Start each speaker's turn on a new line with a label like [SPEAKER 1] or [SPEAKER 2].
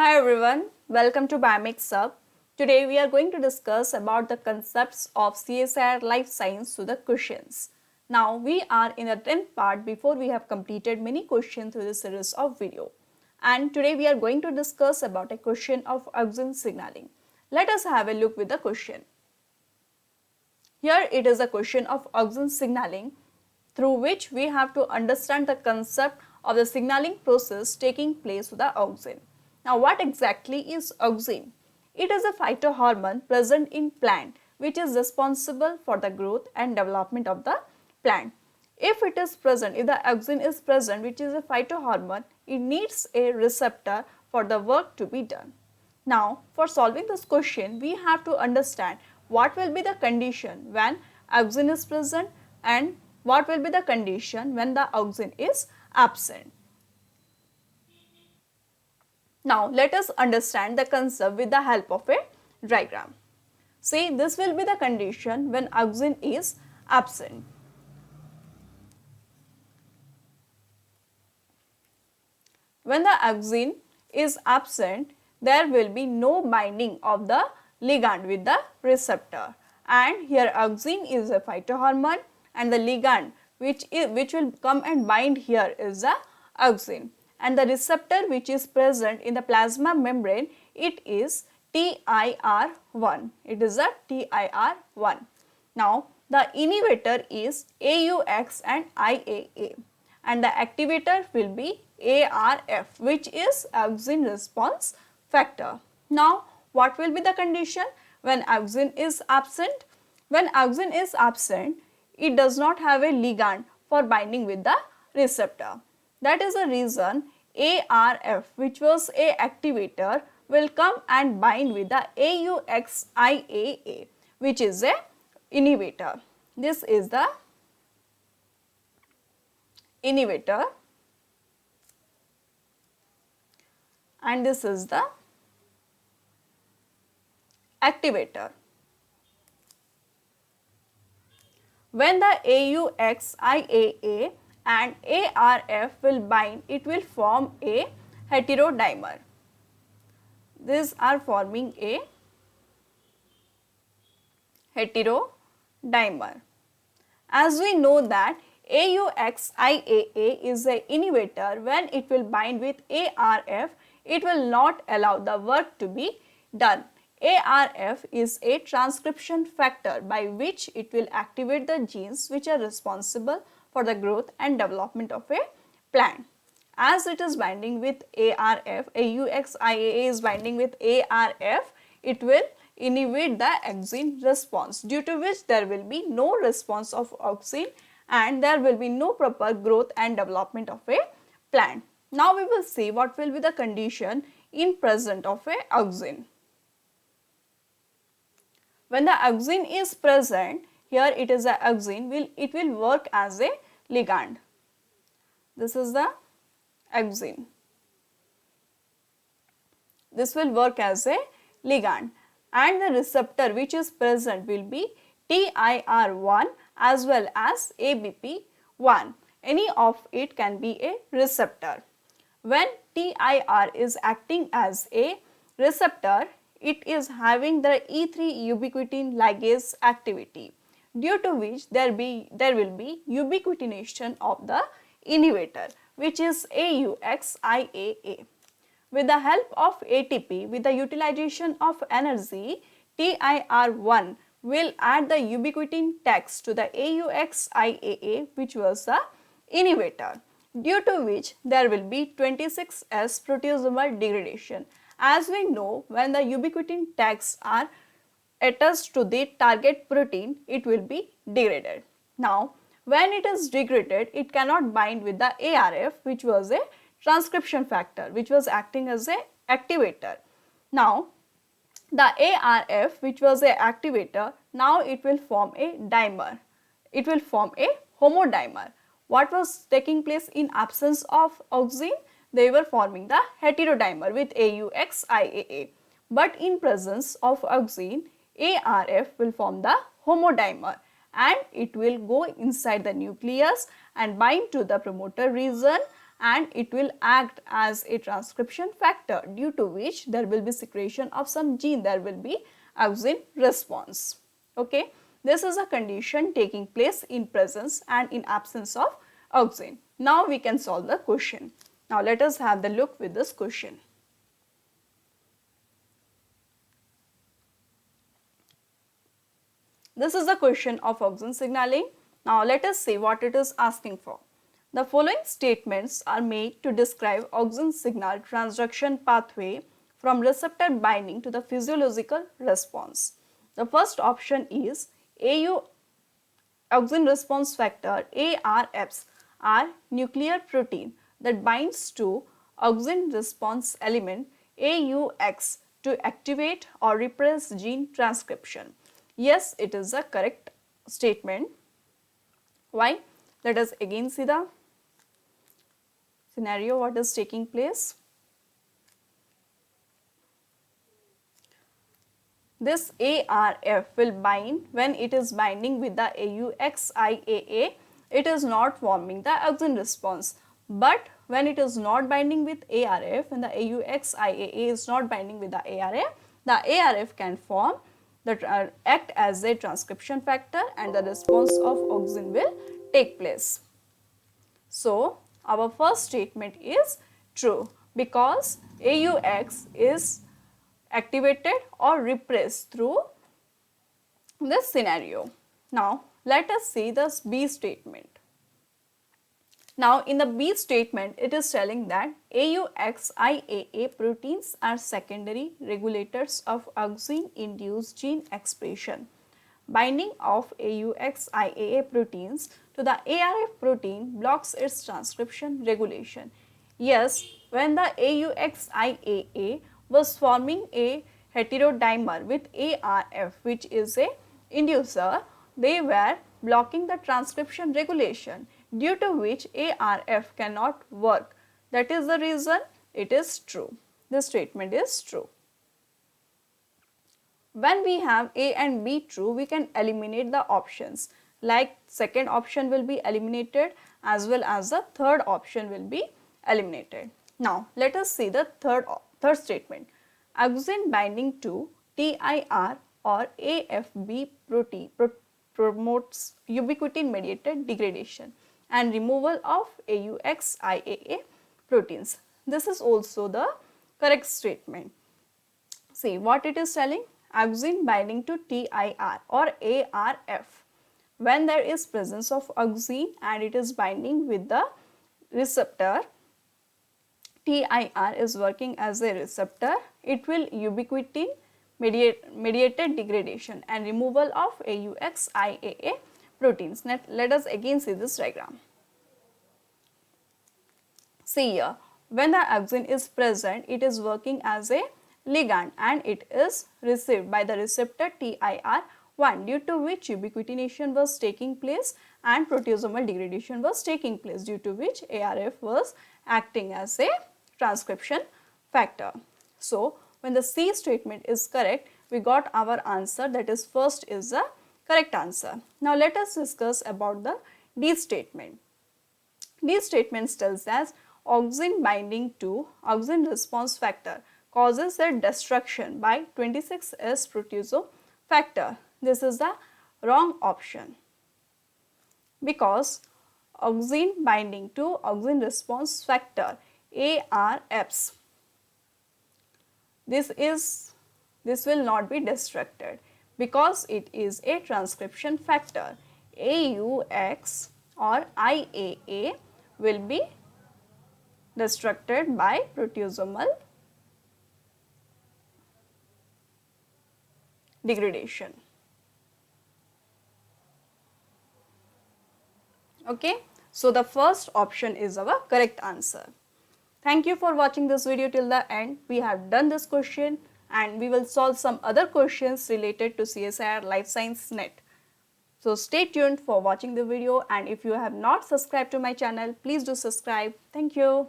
[SPEAKER 1] Hi everyone, welcome to Biomix Hub. Today we are going to discuss about the concepts of CSIR Life Science to the questions. Now we are in the 10th part before we have completed many questions through this series of video. And today we are going to discuss about a question of oxygen signaling. Let us have a look with the question. Here it is a question of oxygen signaling through which we have to understand the concept of the signaling process taking place with the auxin. Now what exactly is auxin? It is a phytohormone present in plant which is responsible for the growth and development of the plant. If it is present, if the auxin is present, which is a phytohormone, it needs a receptor for the work to be done. Now for solving this question, we have to understand what will be the condition when auxin is present and what will be the condition when the auxin is absent. Now let us understand the concept with the help of a diagram. See, this will be the condition when auxin is absent. When the auxin is absent, there will be no binding of the ligand with the receptor. And here auxin is a phytohormone and the ligand which will come and bind here is the auxin. And the receptor which is present in the plasma membrane, it is TIR1. It is a TIR1. Now the inhibitor is AUX and IAA and the activator will be ARF, which is auxin response factor. Now what will be the condition when auxin is absent? When auxin is absent, it does not have a ligand for binding with the receptor. That is the reason ARF, which was a activator, will come and bind with the AUXIAA, which is a inhibitor. This is the inhibitor and this is the activator. When the AUXIAA and ARF will bind, it will form a heterodimer. These are forming a heterodimer. As we know that AUXIAA is an inhibitor, when it will bind with ARF, it will not allow the work to be done. ARF is a transcription factor by which it will activate the genes which are responsible for the growth and development of a plant. As it is binding with ARF, AUXIAA is binding with ARF, it will inhibit the auxin response, due to which there will be no response of auxin and there will be no proper growth and development of a plant. Now we will see what will be the condition in presence of a auxin. When the auxin is present, here it is a auxin, it will work as a ligand. This is the auxin. This will work as a ligand and the receptor which is present will be TIR1 as well as ABP1. Any of it can be a receptor. When TIR is acting as a receptor, it is having the E3 ubiquitin ligase activity, due to which there will be ubiquitination of the inhibitor, which is AUXIAA. With the help of ATP, with the utilization of energy, TIR1 will add the ubiquitin tax to the AUXIAA, which was the inhibitor, due to which there will be 26S proteasomal degradation. As we know, when the ubiquitin tags are attached to the target protein, it will be degraded. Now, when it is degraded, it cannot bind with the ARF, which was a transcription factor, which was acting as a activator. Now, the ARF, which was a activator, now it will form a dimer. It will form a homodimer. What was taking place in absence of auxin? They were forming the heterodimer with AUXIAA. But in presence of auxin, ARF will form the homodimer and it will go inside the nucleus and bind to the promoter region and it will act as a transcription factor, due to which there will be secretion of some gene, there will be auxin response. Okay, this is a condition taking place in presence and in absence of auxin. Now we can solve the question. Now let us have the look with this question. This is the question of auxin signaling. Now let us see what it is asking for. The following statements are made to describe auxin signal transduction pathway from receptor binding to the physiological response. The first option is AU auxin response factor ARFs are nuclear protein that binds to auxin response element AUX to activate or repress gene transcription. Yes, it is a correct statement. Why? Let us again see the scenario, what is taking place. This ARF will bind. When it is binding with the AUXIAA, it is not forming the auxin response. But when it is not binding with ARF, when the AUXIAA is not binding with the ARF can form that act as a transcription factor and the response of auxin will take place. So, our first statement is true because AUX is activated or repressed through this scenario. Now, let us see this B statement. Now, in the B statement, it is telling that AUXIAA proteins are secondary regulators of auxin-induced gene expression. Binding of AUXIAA proteins to the ARF protein blocks its transcription regulation. Yes, when the AUXIAA was forming a heterodimer with ARF, which is a inducer, they were blocking the transcription regulation, due to which ARF cannot work. That is the reason it is true. This statement is true. When we have A and B true, we can eliminate the options, like second option will be eliminated as well as the third option will be eliminated. Now let us see the third statement. Auxin binding to TIR or AFB protein promotes ubiquitin mediated degradation and removal of AUXIAA proteins. This is also the correct statement. See what it is telling. Auxin binding to TIR or ARF. When there is presence of auxin and it is binding with the receptor, TIR is working as a receptor, it will ubiquitin mediated degradation and removal of AUXIAA proteins. Let us again see this diagram. See here, when the auxin is present, it is working as a ligand and it is received by the receptor TIR1, due to which ubiquitination was taking place and proteasomal degradation was taking place, due to which ARF was acting as a transcription factor. So, when the C statement is correct, we got our answer, that is first is the correct answer. Now, let us discuss about the D statement. D statement tells us auxin binding to auxin response factor causes their destruction by 26S proteasome factor. This is the wrong option because auxin binding to auxin response factor ARFs, this will not be destructed because it is a transcription factor. AUX or IAA will be destructed by proteasomal degradation. Okay, so the first option is our correct answer. Thank you for watching this video till the end. We have done this question and we will solve some other questions related to CSIR Life Science Net. So stay tuned for watching the video, and if you have not subscribed to my channel, please do subscribe. Thank you.